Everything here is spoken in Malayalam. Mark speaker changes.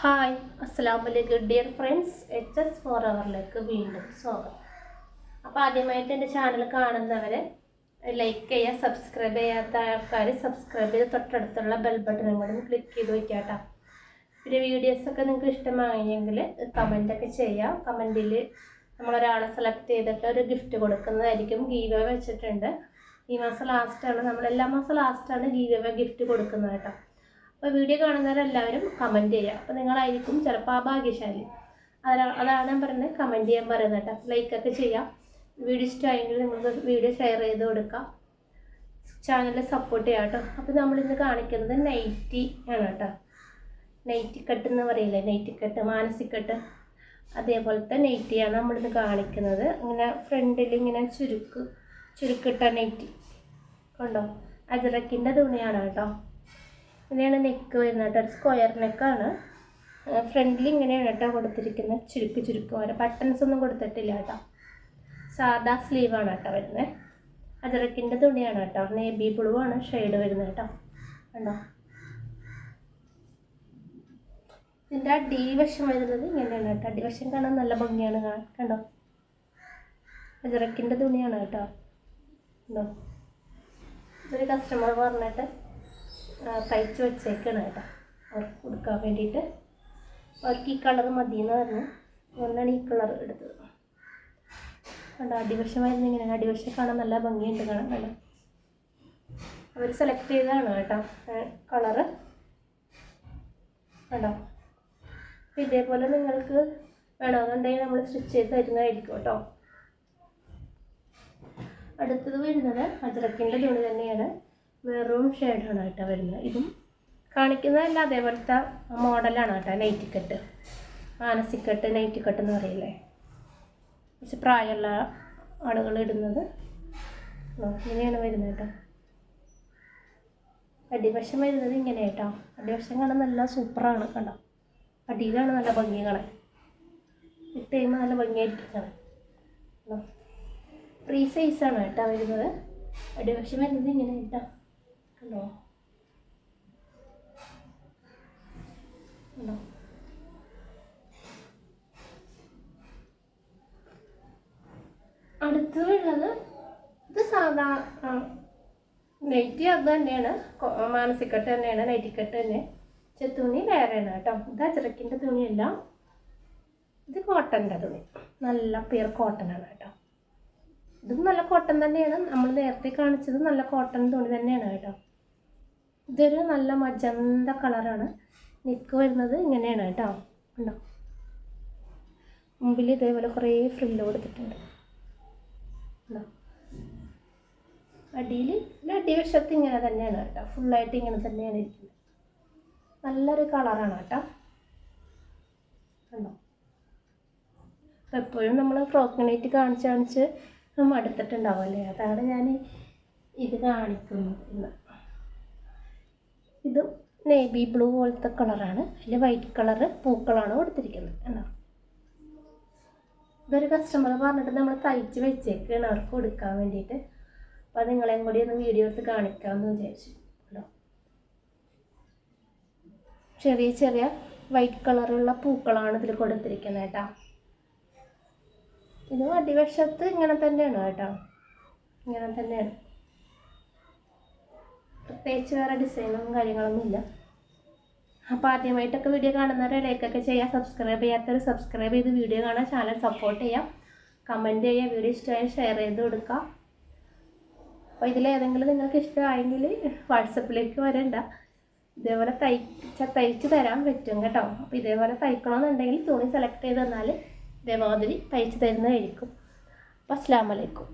Speaker 1: ഹായ് അസ്സലാമലൈക്കും ഡിയർ ഫ്രണ്ട്സ്, HS4 വീണ്ടും സ്വാഗതം. അപ്പോൾ ആദ്യമായിട്ട് എൻ്റെ ചാനൽ കാണുന്നവർ ലൈക്ക് ചെയ്യുക, സബ്സ്ക്രൈബ് ചെയ്യാത്ത ആൾക്കാർ സബ്സ്ക്രൈബ് ചെയ്ത് തൊട്ടടുത്തുള്ള ബെൽ ബട്ടണും കൂടി ക്ലിക്ക് ചെയ്ത് വയ്ക്കുക കേട്ടോ. പിന്നെ വീഡിയോസൊക്കെ നിങ്ങൾക്ക് ഇഷ്ടമായെങ്കിൽ കമൻറ്റൊക്കെ ചെയ്യാം. കമൻറ്റിൽ നമ്മളൊരാളെ സെലക്ട് ചെയ്തിട്ട് ഒരു ഗിഫ്റ്റ് കൊടുക്കുന്നതായിരിക്കും. ഗീവ് അവേ വെച്ചിട്ടുണ്ട്. ഈ മാസം ലാസ്റ്റാണ്, നമ്മളെല്ലാ മാസം ലാസ്റ്റാണ് ഗീവ് അവേ ഗിഫ്റ്റ് കൊടുക്കുന്നത് കേട്ടോ. അപ്പോൾ വീഡിയോ കാണുന്നവരെല്ലാവരും കമൻറ്റ് ചെയ്യുക. അപ്പോൾ നിങ്ങളായിരിക്കും ചിലപ്പോൾ ഭാഗ്യശാലി. അതാണ് ഞാൻ പറയുന്നത്, കമൻറ്റ് ചെയ്യാൻ പറയുന്നത് കേട്ടോ. ലൈക്കൊക്കെ ചെയ്യാം. വീഡിയോ ഇഷ്ടമായെങ്കിൽ നിങ്ങൾക്ക് വീഡിയോ ഷെയർ ചെയ്ത് കൊടുക്കാം. ചാനലിൽ സപ്പോർട്ട് ചെയ്യാം കേട്ടോ. അപ്പോൾ നമ്മളിന്ന് കാണിക്കുന്നത് നൈറ്റി ആണ് കേട്ടോ. നൈറ്റി കട്ട് എന്ന് പറയില്ലേ, നൈറ്റി കട്ട്, മാനസിക്കട്ട്, അതേപോലത്തെ നൈറ്റിയാണ് നമ്മളിന്ന് കാണിക്കുന്നത്. ഇങ്ങനെ ഫ്രണ്ടിൽ ഇങ്ങനെ ചുരുക്കിട്ട നൈറ്റി കണ്ടോ, അജറക്കിൻ്റെ തുണിയാണ് കേട്ടോ. ഇങ്ങനെയാണ് നെക്ക് വരുന്നത് കേട്ടോ. ഒരു സ്ക്വയർ നെക്കാണ്. ഫ്രണ്ടിൽ ഇങ്ങനെയാണ് കേട്ടോ കൊടുത്തിരിക്കുന്നത്. ചുരുക്ക് വരെ ബട്ടൺസ് ഒന്നും കൊടുത്തിട്ടില്ല കേട്ടോ. സാധാ സ്ലീവാണ് കേട്ടോ വരുന്നത്. അജറക്കിൻ്റെ തുണിയാണ് കേട്ടോ. നേവി ബ്ലൂ ആണ് ഷെയ്ഡ് വരുന്നത് കേട്ടോ. കണ്ടോ, ഇതിൻ്റെ അടിവശം വരുന്നത് ഇങ്ങനെയാണ് കേട്ടോ. അടിവശം കാണാൻ നല്ല ഭംഗിയാണ്. കണ്ടോ, അജറക്കിൻ്റെ തുണിയാണ് കേട്ടോ. കണ്ടോ, ഇതൊരു കസ്റ്റമർ പറഞ്ഞിട്ട് തയ്ച്ച് വെച്ചേക്കാണ് കേട്ടോ, അവർക്ക് കൊടുക്കാൻ വേണ്ടിയിട്ട്. അവർക്ക് ഈ കളർ മതിയെന്ന് പറഞ്ഞു, അതുകൊണ്ടാണ് ഈ കളർ എടുത്തത്. കണ്ടോ, അടിവശമായിരുന്നു ഇങ്ങനെ. അടിവശം കാണാൻ നല്ല ഭംഗിയുണ്ട് കാണാൻ. കണ്ടോ, അവർ സെലക്ട് ചെയ്തതാണ് കേട്ടോ കളറ്. കണ്ടോ, ഇതേപോലെ നിങ്ങൾക്ക് വേണമെന്നുണ്ടെങ്കിൽ നമ്മൾ സ്റ്റിച്ച് ചെയ്ത് തരുന്നതായിരിക്കും കേട്ടോ. അടുത്തത് വരുന്നത് അജറക്കിൻ്റെ തുണി തന്നെയാണ്. മെറൂൺ ഷെയ്ഡാണ് കേട്ടോ വരുന്നത്. ഇതും കാണിക്കുന്നതല്ല, അതേപോലത്തെ മോഡലാണ് കേട്ടോ. നൈറ്റിക്കട്ട്, മാനസിക്കട്ട്, നൈറ്റിക്കട്ട് എന്ന് പറയില്ലേ, കുറച്ച് പ്രായമുള്ള ആളുകൾ ഇടുന്നത്. ഇങ്ങനെയാണ് വരുന്നത് കേട്ടോ. അടിവശം വരുന്നത് ഇങ്ങനെ കേട്ടോ. അടിവശം കാണാൻ നല്ല സൂപ്പറാണ്. കണ്ടോ, അടിയിലാണ് നല്ല ഭംഗി കാണാൻ. ഇട്ട് കഴിയുമ്പോൾ നല്ല ഭംഗിയായിരിക്കും കാണാൻ. ഫ്രീ സൈസാണ് കേട്ടോ വരുന്നത്. അടിവശം വരുന്നത് ഇങ്ങനെ കേട്ടോ. കണ്ടോ, കണ്ടോ, അടുത്തുള്ളത് ഇത് സാധാ നൈറ്റി. അത് തന്നെയാണ്, മാനസിക്കട്ട് തന്നെയാണ്, നൈറ്റിക്കട്ട് തന്നെ. തുണി വേറെയാണ് കേട്ടോ. ഇത് അജറക്കിൻ്റെ തുണിയല്ല, ഇത് കോട്ടൻ്റെ തുണി. നല്ല പ്യുർ കോട്ടനാണ് കേട്ടോ. ഇതും നല്ല കോട്ടൺ തന്നെയാണ്. നമ്മൾ നേരത്തെ കാണിച്ചത് നല്ല കോട്ടൺ തുണി തന്നെയാണ് കേട്ടോ. ഇതൊരു നല്ല മജന്ത കളറാണ്. നെക്ക് വരുന്നത് ഇങ്ങനെയാണ് കേട്ടോ. ഉണ്ടോ, മുമ്പിൽ ഇതേപോലെ കുറേ ഫ്രില്ല് കൊടുത്തിട്ടുണ്ട്. ഉണ്ടോ, അടിവശത്ത് ഇങ്ങനെ തന്നെയാണ് കേട്ടോ. ഫുള്ളായിട്ട് ഇങ്ങനെ തന്നെയാണ് ഇരിക്കുന്നത്. നല്ലൊരു കളറാണ് കേട്ടോ. കണ്ടോ, അപ്പോൾ എപ്പോഴും നമ്മൾ ഫ്രോക്ക് നൈറ്റ് കാണിച്ച് മടുത്തിട്ടുണ്ടാവുമല്ലേ, അതാണ് ഞാൻ ഇത് കാണിക്കുന്നത്. ഇത് നേവി ബ്ലൂ പോലത്തെ കളറാണ്. അതിൽ വൈറ്റ് കളറ് പൂക്കളാണ് കൊടുത്തിരിക്കുന്നത്. കണ്ടോ, ഇതൊരു കസ്റ്റമർ പറഞ്ഞിട്ട് നമ്മൾ തയ്ച്ച് വെച്ചേക്കാണ് അവർക്ക് കൊടുക്കാൻ വേണ്ടിയിട്ട്. അപ്പോൾ അത് നിങ്ങളെയും കൂടി ഒന്ന് വീഡിയോ എടുത്ത് കാണിക്കാമെന്ന് വിചാരിച്ചു. കേട്ടോ, ചെറിയ വൈറ്റ് കളറുള്ള പൂക്കളാണ് ഇതിൽ കൊടുത്തിരിക്കുന്നത് കേട്ടോ. ഇത് അടിവശത്ത് ഇങ്ങനെ തന്നെയാണ് കേട്ടോ. ഇങ്ങനെ തന്നെയാണ്, പ്രത്യേകിച്ച് വേറെ ഡിസൈനും കാര്യങ്ങളൊന്നും ഇല്ല. അപ്പോൾ ആദ്യമായിട്ടൊക്കെ വീഡിയോ കാണുന്നവരെ ലൈക്കൊക്കെ ചെയ്യുക. സബ്സ്ക്രൈബ് ചെയ്യാത്തവർ സബ്സ്ക്രൈബ് ചെയ്ത് വീഡിയോ കാണാൻ ചാനൽ സപ്പോർട്ട് ചെയ്യാം. കമൻറ്റ് ചെയ്യുക. വീഡിയോ ഇഷ്ടമായി ഷെയർ ചെയ്ത് കൊടുക്കുക. അപ്പോൾ ഇതിലേതെങ്കിലും നിങ്ങൾക്ക് ഇഷ്ടമായെങ്കിൽ വാട്സപ്പിലേക്ക് വരണ്ട, ഇതേപോലെ തയ്ച്ച് തരാൻ പറ്റും കേട്ടോ. അപ്പോൾ ഇതേപോലെ തയ്ക്കണമെന്നുണ്ടെങ്കിൽ തുണി സെലക്ട് ചെയ്ത് തന്നാൽ ഇതേമാതിരി തയ്ച്ച് തരുന്നതായിരിക്കും. അപ്പോൾ അസ്സലാമു അലൈക്കും.